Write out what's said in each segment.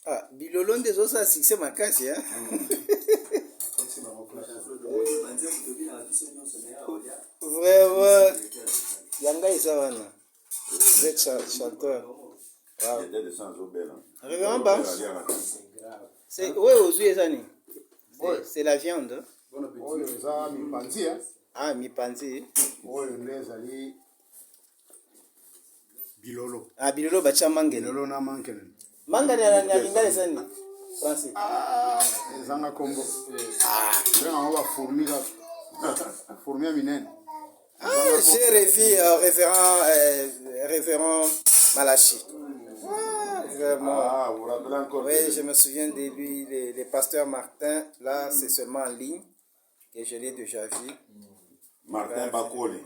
Ah, Bilolo des autres, ça succès ma casse, hein. Vraiment. Yanga et Savana. Vous êtes chanteur. Wow. Révérend Bam. C'est où est aux yeux, Zani? C'est la viande. Ah, mi panzi. Bilolo. Ah, Bilolo bacha mangele. Bilolo na mankele. Mangele na lingale Zani. Français. Zanga Congo. Vraiment on va fournir fournir minene. Ah, j'ai revu révérend Malachi. Ah, vraiment. Ah, vous vous rappelez encore? Oui, je me souviens de lui, les pasteurs Martin. Là, c'est seulement en ligne que je l'ai déjà vu. Martin Bakole.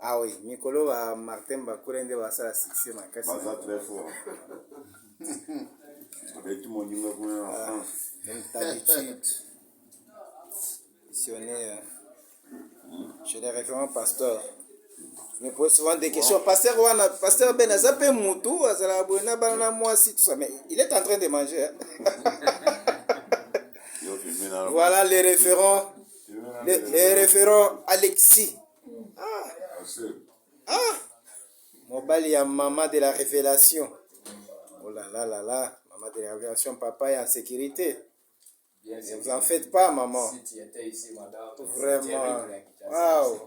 Ah oui, Mikolo va Martin Bakole de va ça succès ma casse. Pas ça très fort. Avec tout mon numéro en France. Comme d'habitude. Missionnaire. Je les référents pasteur. Je me pose souvent des questions. Pasteur Ben Azapé Moutou, Azalabouena Banana Moisi, tout ça. Mais il est en train de manger. Voilà les référents. Les référents Alexis. Mobali ya maman de la révélation. Oh là là là là. Maman de la révélation, papa est en sécurité. Ne vous en faites pas, maman. Si tu étais ici, madame. Vraiment. Waouh.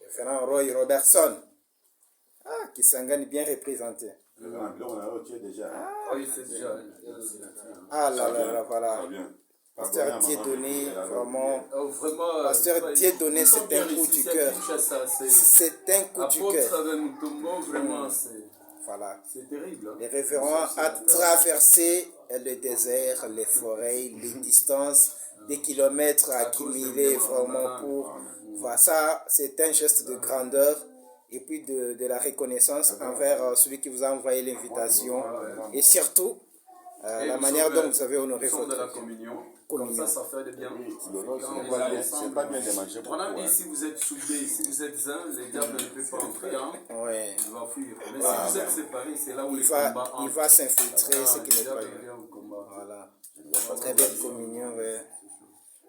Référent Roy Robertson. Ah, qui s'engage bien représenté. Oui, c'est déjà. Ah là là là, voilà. Pasteur Dieudonné, vraiment. Pasteur Dieudonné, c'est un coup du cœur. C'est un coup du cœur. Voilà. C'est terrible. Les référents à traverser le désert, les forêts, les distances, des kilomètres accumulés vraiment pour. Voilà, ça, c'est un geste de grandeur et puis de la reconnaissance envers celui qui vous a envoyé l'invitation et surtout la manière dont vous avez honoré votre communion. Comme ça fait de bien. C'est pas bien de manger. On a dit si vous êtes soudés, si vous êtes un, les diables ne peuvent pas entrer. Hein? Ouais. Il va fuir. Mais si vous êtes séparés, c'est là où il va s'infiltrer, ce qui n'est pas bien. Voilà. Très belle communion. Ouais.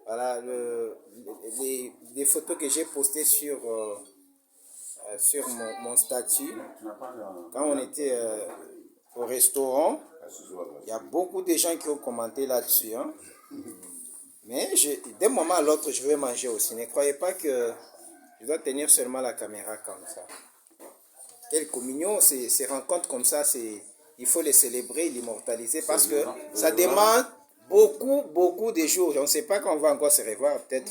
Voilà les photos que j'ai postées sur mon statut. Quand on était au restaurant, il y a beaucoup de gens qui ont commenté là-dessus. Hein. Mais d'un moment à l'autre, je vais manger aussi. Ne croyez pas que je dois tenir seulement la caméra comme ça. Quelle communion, ces rencontres comme ça, il faut les célébrer, l'immortaliser parce que ça demande beaucoup de jours. On ne sait pas quand on va encore se revoir. Peut-être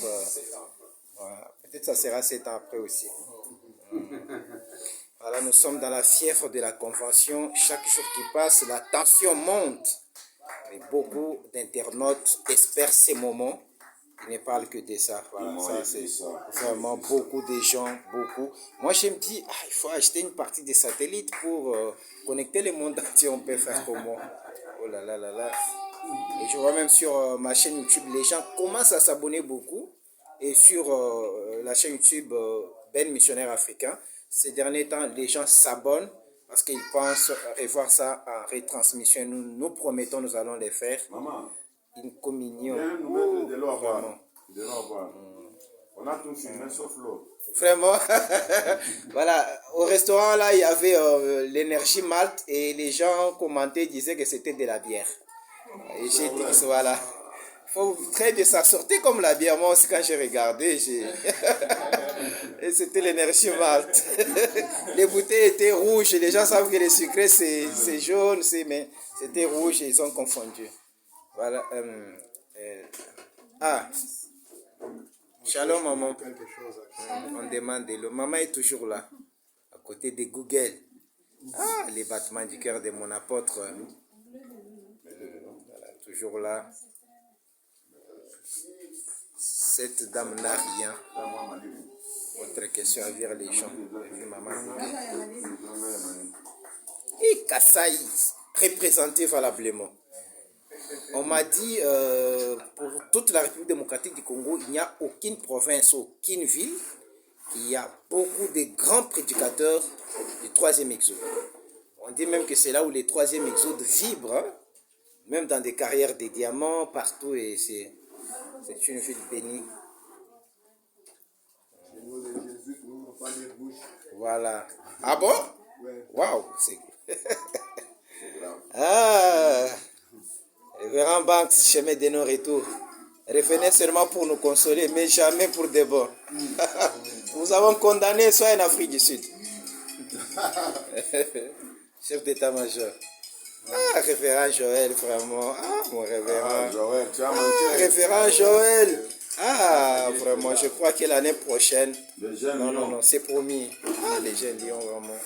ça sera 7 ans après aussi. Voilà, nous sommes dans la fièvre de la convention. Chaque jour qui passe, la tension monte. Et beaucoup d'internautes espèrent ces moments. Ils ne parlent que de ça. Voilà, ça c'est vraiment beaucoup de gens, beaucoup. Moi, je me dis, il faut acheter une partie des satellites pour connecter le monde entier. On peut faire comment? Oh là là là là. Et je vois même sur ma chaîne YouTube, les gens commencent à s'abonner beaucoup. Et sur la chaîne YouTube Ben Missionnaire Africain, ces derniers temps, les gens s'abonnent parce qu'ils pensent revoir ça en retransmission. Nous promettons, nous allons les faire. Maman, une communion. De l'eau à boire. On a tout filmé sauf l'eau. Vraiment. Voilà. Au restaurant, là, il y avait l'énergie Malte et les gens commentaient, disaient que c'était de la bière. Et j'ai dit que voilà. Faut très bien, ça sortait comme la bière. Moi aussi, quand j'ai regardé, et c'était l'énergie Malte. Les bouteilles étaient rouges. Les gens savent que les sucrés, c'est jaune, mais c'était rouge et ils ont confondu. Voilà. Shalom, maman. On demande de l'eau. Maman est toujours là, à côté de Google. Les battements du cœur de mon apôtre. Voilà, toujours là. Cette dame n'a rien. Autre question à dire les gens. Maman. Et Kassai, représenté valablement. On m'a dit, pour toute la République démocratique du Congo, il n'y a aucune province, aucune ville. Il y a beaucoup de grands prédicateurs du 3e exode. On dit même que c'est là où les troisièmes exodes vibrent, hein. Même dans des carrières des diamants, partout, et c'est une ville bénie. Voilà. Ah bon? Waouh, c'est... Ah, Révérend Banks, chemin de nos retours. Revenez seulement pour nous consoler, mais jamais pour de bon. Nous avons condamné, soit en Afrique du Sud. Chef d'état-major. Ah, révérend Joël, vraiment. Ah, mon révérend. Ah, Joël, tu as manqué. Révérend Joël. Ah, vraiment, je crois que l'année prochaine. Les jeunes Non, lions. non, non, c'est promis. Ah, les jeunes lions, vraiment.